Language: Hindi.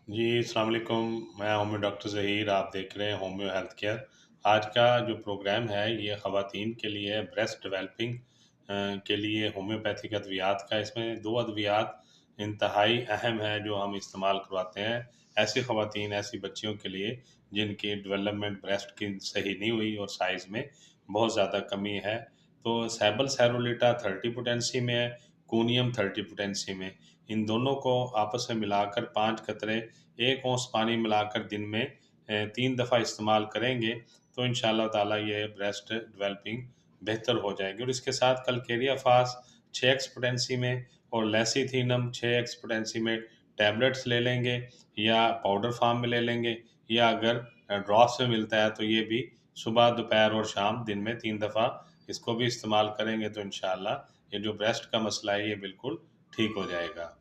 जी, अस्सलाम वालेकुम। मैं होम्यो डॉक्टर ज़हीर, आप देख रहे हैं होम्यो हेल्थ केयर। आज का जो प्रोग्राम है ये ख़वातीन के लिए है, ब्रेस्ट डेवलपिंग के लिए होम्योपैथिक अद्वियात का। इसमें 2 अद्वियात इंतहाई अहम है जो हम इस्तेमाल करवाते हैं, ऐसी ख़वातीन, ऐसी बच्चियों के लिए जिनकी डेवलपमेंट ब्रेस्ट की सही नहीं हुई और साइज़ में बहुत ज़्यादा कमी है। तो सैबल सेरोलिटा 30 पोटेंसी में है, कूनियम 30 पोटेंसी में। इन दोनों को आपस में मिलाकर 5 कतरे 1 औंस पानी मिलाकर दिन में 3 दफ़ा इस्तेमाल करेंगे, तो इंशाअल्लाह ताला ये ब्रेस्ट डेवलपिंग बेहतर हो जाएगी। और इसके साथ कैलकेरिया फास 6 एक्स पोटेंसी में और लेसिथिनम 6 एक्स पोटेंसी में टैबलेट्स ले लेंगे या पाउडर फॉर्म में ले लेंगे, या अगर ड्रॉप्स में मिलता है तो ये भी सुबह, दोपहर और शाम दिन में 3 दफ़ा इसको भी इस्तेमाल करेंगे, तो इंशाअल्लाह ये जो ब्रेस्ट का मसला है ये बिल्कुल ठीक हो जाएगा।